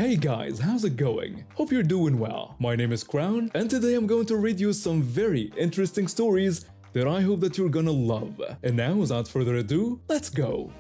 Hey guys, how's it going? Hope you're doing well. My name is Crown, and today I'm going to read you some very interesting stories that I hope that you're gonna love. And now, without further ado, let's go!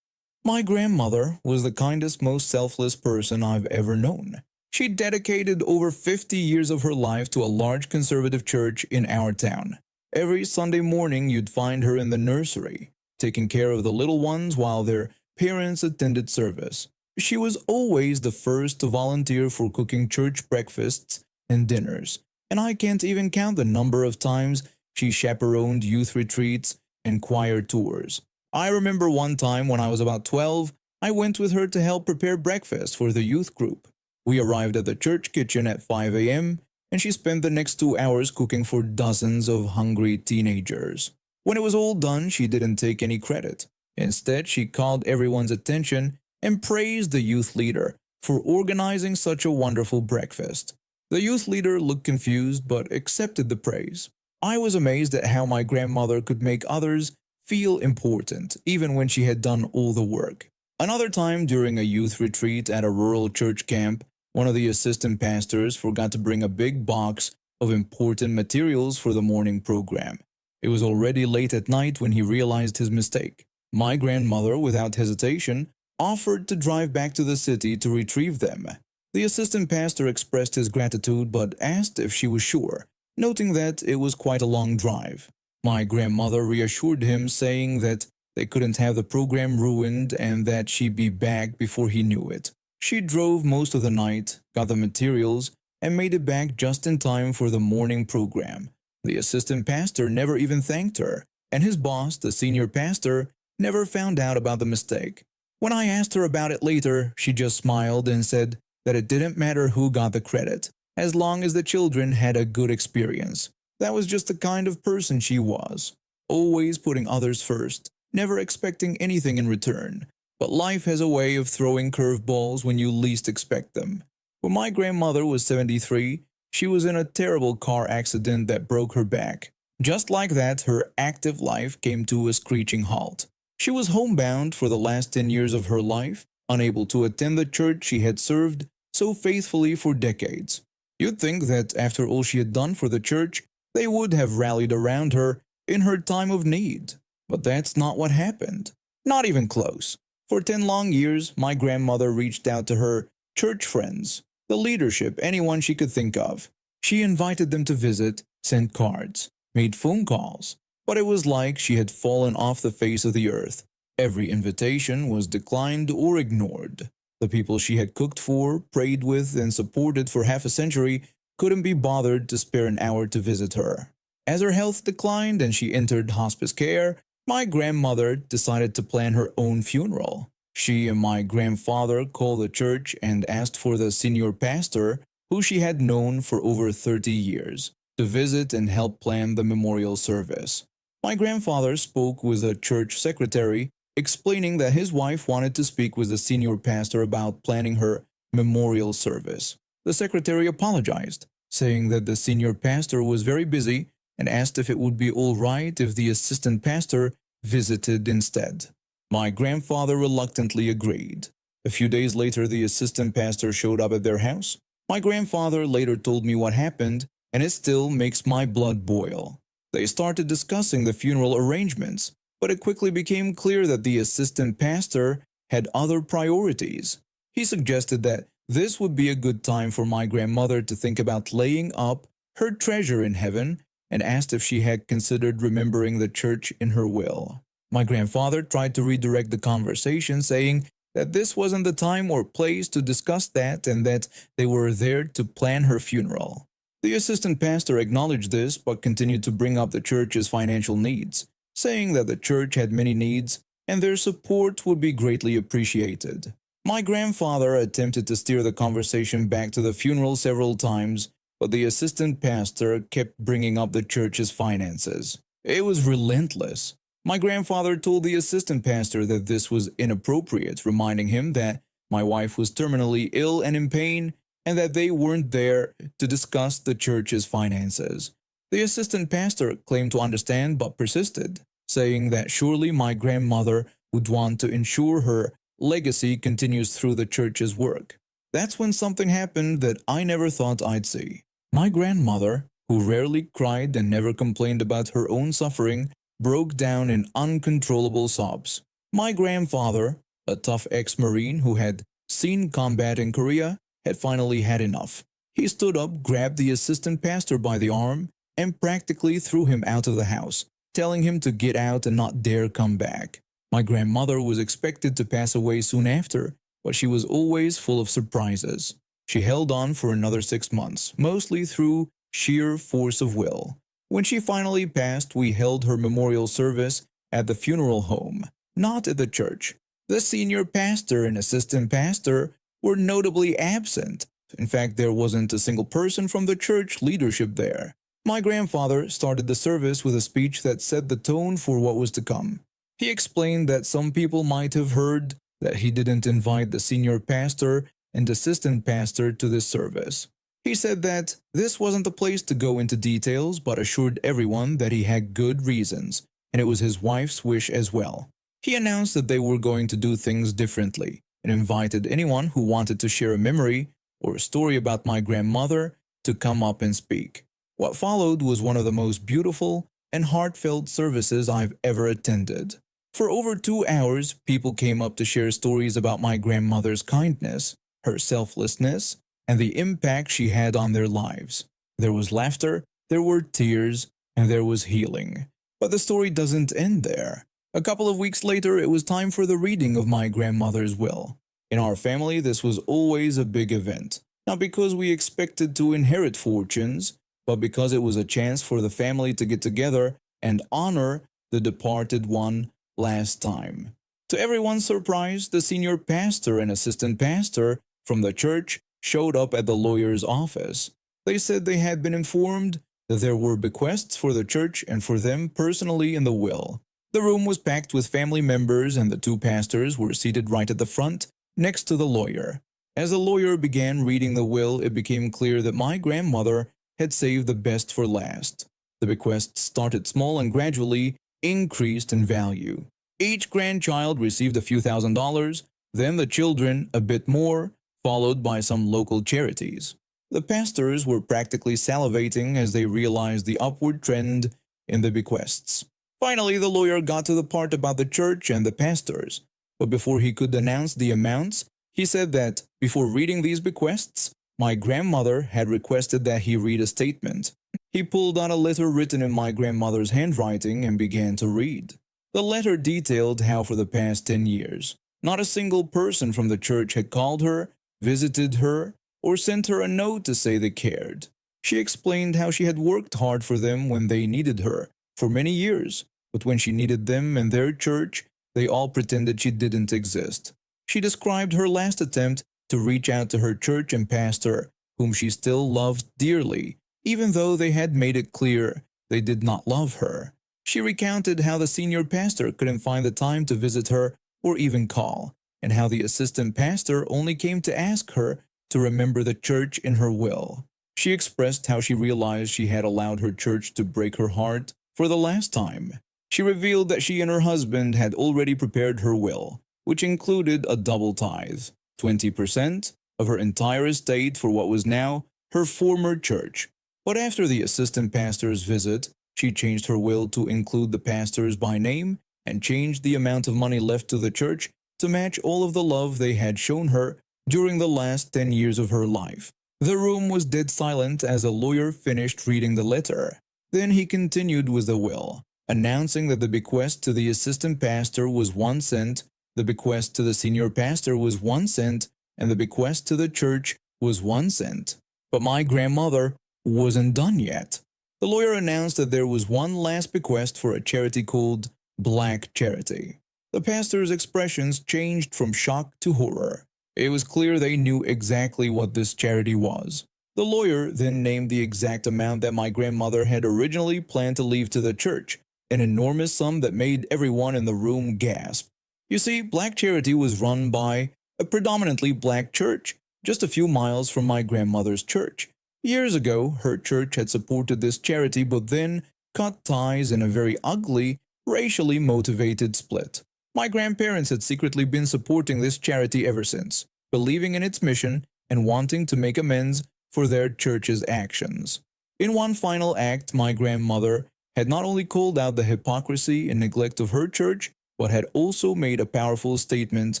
My grandmother was the kindest, most selfless person I've ever known. She dedicated over 50 years of her life to a large conservative church in our town. Every Sunday morning you'd find her in the nursery, taking care of the little ones while their parents attended service. She was always the first to volunteer for cooking church breakfasts and dinners, and I can't even count the number of times she chaperoned youth retreats and choir tours. I remember one time when I was about 12, I went with her to help prepare breakfast for the youth group. We arrived at the church kitchen at 5 a.m., and she spent the next 2 hours cooking for dozens of hungry teenagers. When it was all done, she didn't take any credit. Instead, she called everyone's attention and praised the youth leader for organizing such a wonderful breakfast. The youth leader looked confused but accepted the praise. I was amazed at how my grandmother could make others feel important, even when she had done all the work. Another time during a youth retreat at a rural church camp, one of the assistant pastors forgot to bring a big box of important materials for the morning program. It was already late at night when he realized his mistake. My grandmother, without hesitation, offered to drive back to the city to retrieve them. The assistant pastor expressed his gratitude but asked if she was sure, noting that it was quite a long drive. My grandmother reassured him, saying that they couldn't have the program ruined and that she'd be back before he knew it. She drove most of the night, got the materials, and made it back just in time for the morning program. The assistant pastor never even thanked her, and his boss, the senior pastor, never found out about the mistake. When I asked her about it later, she just smiled and said that it didn't matter who got the credit, as long as the children had a good experience. That was just the kind of person she was, always putting others first, never expecting anything in return. But life has a way of throwing curveballs when you least expect them. When my grandmother was 73, she was in a terrible car accident that broke her back. Just like that, her active life came to a screeching halt. She was homebound for the last 10 years of her life, unable to attend the church she had served so faithfully for decades. You'd think that after all she had done for the church, they would have rallied around her in her time of need. But that's not what happened. Not even close. For 10 long years, my grandmother reached out to her church friends, the leadership, anyone she could think of. She invited them to visit, sent cards, made phone calls, but it was like she had fallen off the face of the earth. Every invitation was declined or ignored. The people she had cooked for, prayed with, and supported for half a century couldn't be bothered to spare an hour to visit her. As her health declined and she entered hospice care, my grandmother decided to plan her own funeral. She and my grandfather called the church and asked for the senior pastor, who she had known for over 30 years, to visit and help plan the memorial service. My grandfather spoke with the church secretary, explaining that his wife wanted to speak with the senior pastor about planning her memorial service. The secretary apologized, saying that the senior pastor was very busy and asked if it would be all right if the assistant pastor visited instead. My grandfather reluctantly agreed. A few days later, the assistant pastor showed up at their house. My grandfather later told me what happened, and it still makes my blood boil. They started discussing the funeral arrangements, but it quickly became clear that the assistant pastor had other priorities. He suggested that this would be a good time for my grandmother to think about laying up her treasure in heaven, and asked if she had considered remembering the church in her will. My grandfather tried to redirect the conversation, saying that this wasn't the time or place to discuss that and that they were there to plan her funeral. The assistant pastor acknowledged this but continued to bring up the church's financial needs, saying that the church had many needs and their support would be greatly appreciated. My grandfather attempted to steer the conversation back to the funeral several times, but the assistant pastor kept bringing up the church's finances. It was relentless. My grandfather told the assistant pastor that this was inappropriate, reminding him that my wife was terminally ill and in pain, and that they weren't there to discuss the church's finances. The assistant pastor claimed to understand but persisted, saying that surely my grandmother would want to ensure her legacy continues through the church's work. That's when something happened that I never thought I'd see. My grandmother, who rarely cried and never complained about her own suffering, broke down in uncontrollable sobs. My grandfather, a tough ex-Marine who had seen combat in Korea, had finally had enough. He stood up, grabbed the assistant pastor by the arm, and practically threw him out of the house, telling him to get out and not dare come back. My grandmother was expected to pass away soon after, but she was always full of surprises. She held on for another 6 months, mostly through sheer force of will. When she finally passed, we held her memorial service at the funeral home, not at the church. The senior pastor and assistant pastor were notably absent. In fact, there wasn't a single person from the church leadership there. My grandfather started the service with a speech that set the tone for what was to come. He explained that some people might have heard that he didn't invite the senior pastor and assistant pastor to this service. He said that this wasn't the place to go into details, but assured everyone that he had good reasons, and it was his wife's wish as well. He announced that they were going to do things differently, and invited anyone who wanted to share a memory or a story about my grandmother to come up and speak. What followed was one of the most beautiful and heartfelt services I've ever attended. For over 2 hours, people came up to share stories about my grandmother's kindness, her selflessness, and the impact she had on their lives. There was laughter, there were tears, and there was healing. But the story doesn't end there. A couple of weeks later, it was time for the reading of my grandmother's will. In our family, this was always a big event, not because we expected to inherit fortunes, but because it was a chance for the family to get together and honor the departed one last time. To everyone's surprise, the senior pastor and assistant pastor from the church showed up at the lawyer's office. They said they had been informed that there were bequests for the church and for them personally in the will. The room was packed with family members, and the two pastors were seated right at the front, next to the lawyer. As the lawyer began reading the will, it became clear that my grandmother had saved the best for last. The bequests started small and gradually increased in value. Each grandchild received a few $1,000s, then the children a bit more, followed by some local charities. The pastors were practically salivating as they realized the upward trend in the bequests. Finally, the lawyer got to the part about the church and the pastors, but before he could announce the amounts, he said that before reading these bequests, my grandmother had requested that he read a statement. He pulled out a letter written in my grandmother's handwriting and began to read. The letter detailed how for the past 10 years, not a single person from the church had called her, visited her, or sent her a note to say they cared. She explained how she had worked hard for them when they needed her for many years, but when she needed them and their church, they all pretended she didn't exist. She described her last attempt to reach out to her church and pastor, whom she still loved dearly, even though they had made it clear they did not love her. She recounted how the senior pastor couldn't find the time to visit her or even call, and how the assistant pastor only came to ask her to remember the church in her will. She expressed how she realized she had allowed her church to break her heart for the last time. She revealed that she and her husband had already prepared her will, which included a double tithe, 20% of her entire estate for what was now her former church. But after the assistant pastor's visit, she changed her will to include the pastors by name and changed the amount of money left to the church to match all of the love they had shown her during the last 10 years of her life. The room was dead silent as the lawyer finished reading the letter. Then he continued with the will, announcing that the bequest to the assistant pastor was 1 cent, the bequest to the senior pastor was 1 cent, and the bequest to the church was 1 cent. But my grandmother wasn't done yet. The lawyer announced that there was one last bequest for a charity called Black Charity. The pastor's expressions changed from shock to horror. It was clear they knew exactly what this charity was. The lawyer then named the exact amount that my grandmother had originally planned to leave to the church, an enormous sum that made everyone in the room gasp. You see, Black Charity was run by a predominantly black church, just a few miles from my grandmother's church. Years ago, her church had supported this charity but then cut ties in a very ugly racially motivated split. My grandparents had secretly been supporting this charity ever since, believing in its mission and wanting to make amends for their church's actions. In one final act, my grandmother had not only called out the hypocrisy and neglect of her church, but had also made a powerful statement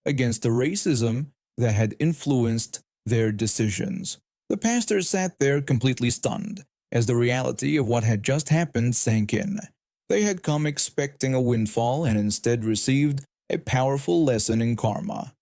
against the racism that had influenced their decisions. The pastor sat there completely stunned as the reality of what had just happened sank in. They had come expecting a windfall and instead received a powerful lesson in karma.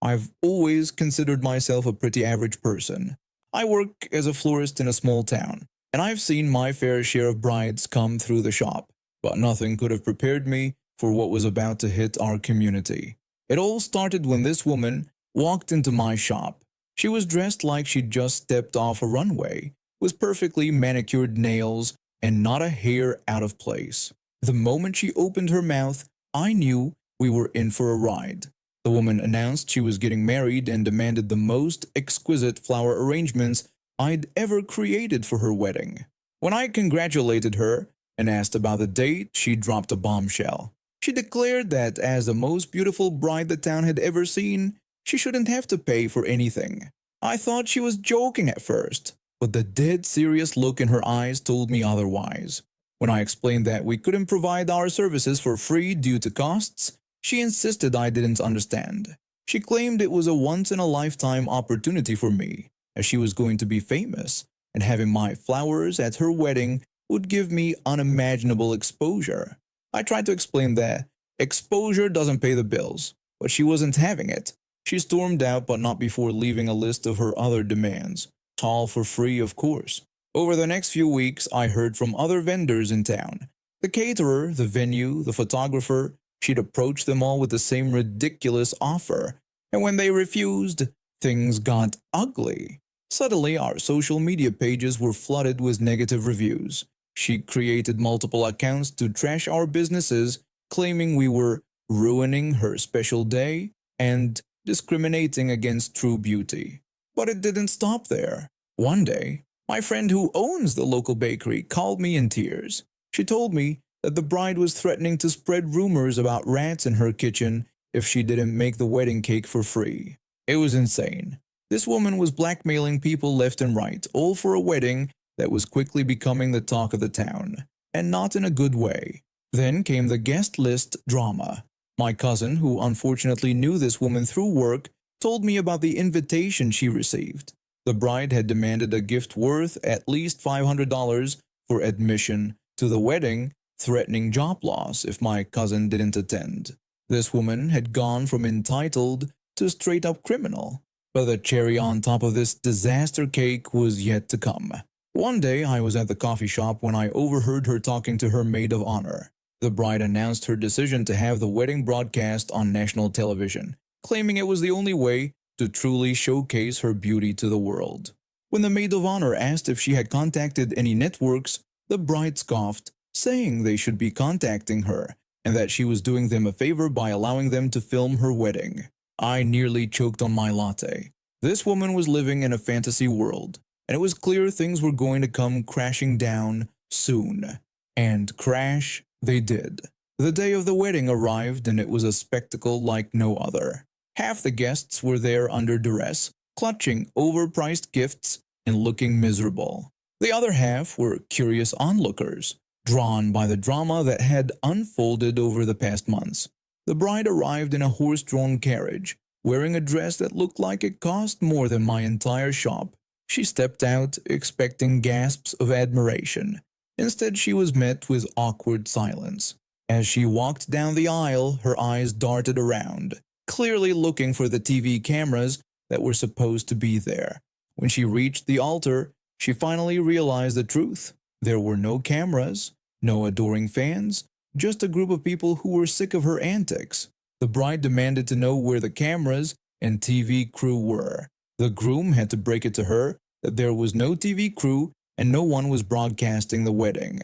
I've always considered myself a pretty average person. I work as a florist in a small town, and I've seen my fair share of brides come through the shop, but nothing could have prepared me for what was about to hit our community. It all started when this woman walked into my shop. She was dressed like she'd just stepped off a runway, with perfectly manicured nails and not a hair out of place. The moment she opened her mouth, I knew we were in for a ride. The woman announced she was getting married and demanded the most exquisite flower arrangements I'd ever created for her wedding. When I congratulated her and asked about the date, she dropped a bombshell. She declared that as the most beautiful bride the town had ever seen, she shouldn't have to pay for anything. I thought she was joking at first, but the dead serious look in her eyes told me otherwise. When I explained that we couldn't provide our services for free due to costs, she insisted I didn't understand. She claimed it was a once-in-a-lifetime opportunity for me, as she was going to be famous, and having my flowers at her wedding would give me unimaginable exposure. I tried to explain that exposure doesn't pay the bills, but she wasn't having it. She stormed out, but not before leaving a list of her other demands. All for free, of course. Over the next few weeks, I heard from other vendors in town. The caterer, the venue, the photographer. She'd approach them all with the same ridiculous offer, and when they refused, things got ugly. Suddenly, our social media pages were flooded with negative reviews. She created multiple accounts to trash our businesses, claiming we were ruining her special day and discriminating against true beauty. But it didn't stop there. One day, my friend who owns the local bakery called me in tears. She told me that the bride was threatening to spread rumors about rats in her kitchen if she didn't make the wedding cake for free. It was insane. This woman was blackmailing people left and right, all for a wedding that was quickly becoming the talk of the town, and not in a good way. Then came the guest list drama. My cousin, who unfortunately knew this woman through work, told me about the invitation she received. The bride had demanded a gift worth at least $500 for admission to the wedding, threatening job loss if my cousin didn't attend. This woman had gone from entitled to straight-up criminal. But the cherry on top of this disaster cake was yet to come. One day I was at the coffee shop when I overheard her talking to her maid of honor. The bride announced her decision to have the wedding broadcast on national television, claiming it was the only way to truly showcase her beauty to the world. When the maid of honor asked if she had contacted any networks, the bride scoffed, saying they should be contacting her and that she was doing them a favor by allowing them to film her wedding. I nearly choked on my latte. This woman was living in a fantasy world, and it was clear things were going to come crashing down soon. And crash they did. The day of the wedding arrived, and it was a spectacle like no other. Half the guests were there under duress, clutching overpriced gifts and looking miserable. The other half were curious onlookers, drawn by the drama that had unfolded over the past months. The bride arrived in a horse-drawn carriage, wearing a dress that looked like it cost more than my entire shop. She stepped out, expecting gasps of admiration. Instead, she was met with awkward silence. As she walked down the aisle, her eyes darted around, clearly looking for the TV cameras that were supposed to be there. When she reached the altar, she finally realized the truth. There were no cameras, no adoring fans, just a group of people who were sick of her antics. The bride demanded to know where the cameras and TV crew were. The groom had to break it to her that there was no TV crew and no one was broadcasting the wedding.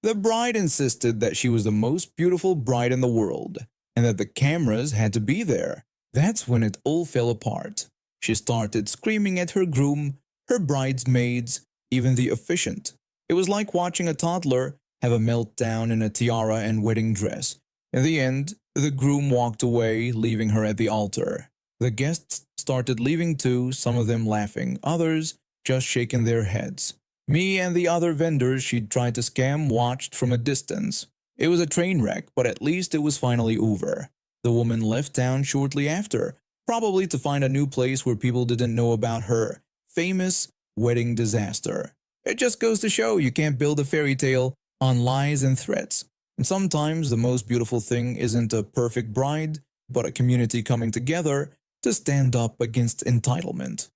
The bride insisted that she was the most beautiful bride in the world and that the cameras had to be there. That's when it all fell apart. She started screaming at her groom, her bridesmaids, even the officiant. It was like watching a toddler have a meltdown in a tiara and wedding dress. In the end, the groom walked away, leaving her at the altar. The guests started leaving too, some of them laughing, others just shaking their heads. Me and the other vendors she'd tried to scam watched from a distance. It was a train wreck, but at least it was finally over. The woman left town shortly after, probably to find a new place where people didn't know about her famous wedding disaster. It just goes to show you can't build a fairy tale on lies and threats. And sometimes the most beautiful thing isn't a perfect bride, but a community coming together to stand up against entitlement.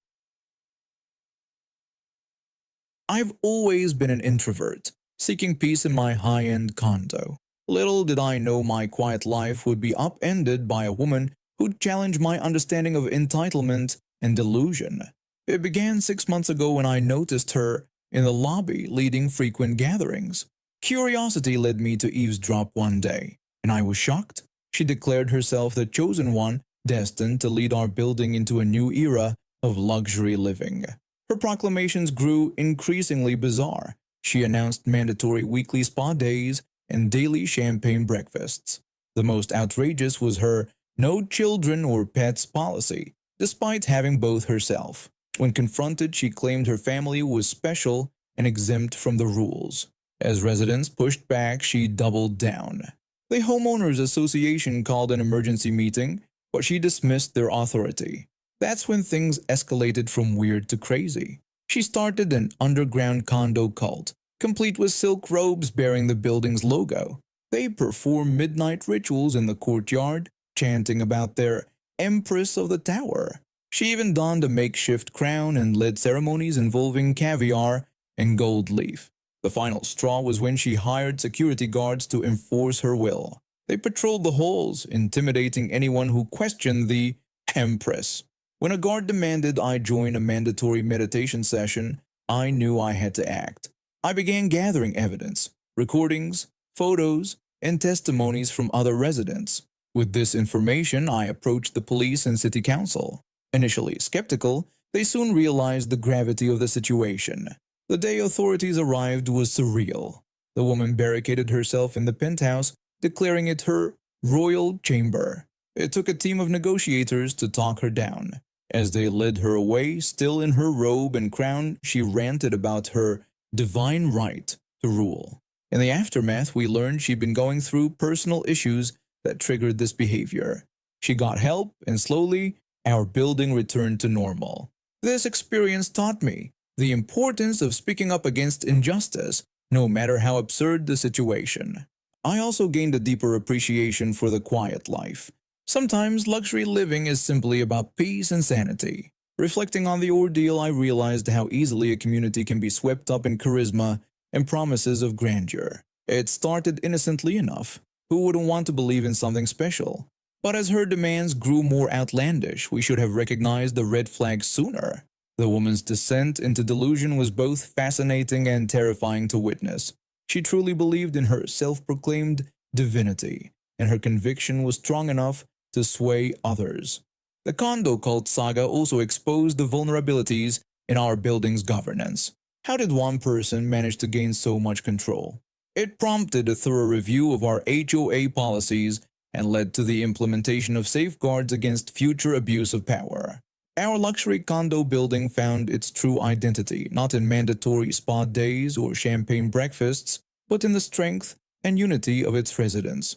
I've always been an introvert, seeking peace in my high-end condo. Little did I know my quiet life would be upended by a woman who'd challenge my understanding of entitlement and delusion. It began 6 months ago when I noticed her in the lobby leading frequent gatherings. Curiosity led me to eavesdrop one day, and I was shocked. She declared herself the chosen one, destined to lead our building into a new era of luxury living. Her proclamations grew increasingly bizarre. She announced mandatory weekly spa days and daily champagne breakfasts. The most outrageous was her no children or pets policy, despite having both herself. When confronted, she claimed her family was special and exempt from the rules. As residents pushed back, she doubled down. The Homeowners Association called an emergency meeting, but she dismissed their authority. That's when things escalated from weird to crazy. She started an underground condo cult, complete with silk robes bearing the building's logo. They perform midnight rituals in the courtyard, chanting about their Empress of the Tower. She even donned a makeshift crown and led ceremonies involving caviar and gold leaf. The final straw was when she hired security guards to enforce her will. They patrolled the halls, intimidating anyone who questioned the Empress. When a guard demanded I join a mandatory meditation session, I knew I had to act. I began gathering evidence, recordings, photos, and testimonies from other residents. With this information, I approached the police and city council. Initially skeptical, they soon realized the gravity of the situation. The day authorities arrived was surreal. The woman barricaded herself in the penthouse, declaring it her royal chamber. It took a team of negotiators to talk her down. As they led her away, still in her robe and crown, she ranted about her divine right to rule. In the aftermath, we learned she'd been going through personal issues that triggered this behavior. She got help, and slowly, our building returned to normal. This experience taught me the importance of speaking up against injustice, no matter how absurd the situation. I also gained a deeper appreciation for the quiet life. Sometimes luxury living is simply about peace and sanity. Reflecting on the ordeal, I realized how easily a community can be swept up in charisma and promises of grandeur. It started innocently enough. Who wouldn't want to believe in something special? But as her demands grew more outlandish, we should have recognized the red flags sooner. The woman's descent into delusion was both fascinating and terrifying to witness. She truly believed in her self-proclaimed divinity, and her conviction was strong enough to sway others. The condo cult saga also exposed the vulnerabilities in our building's governance. How did one person manage to gain so much control? It prompted a thorough review of our HOA policies and led to the implementation of safeguards against future abuse of power. Our luxury condo building found its true identity, not in mandatory spa days or champagne breakfasts, but in the strength and unity of its residents.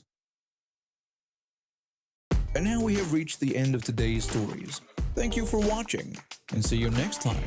And now we have reached the end of today's stories. Thank you for watching, and see you next time.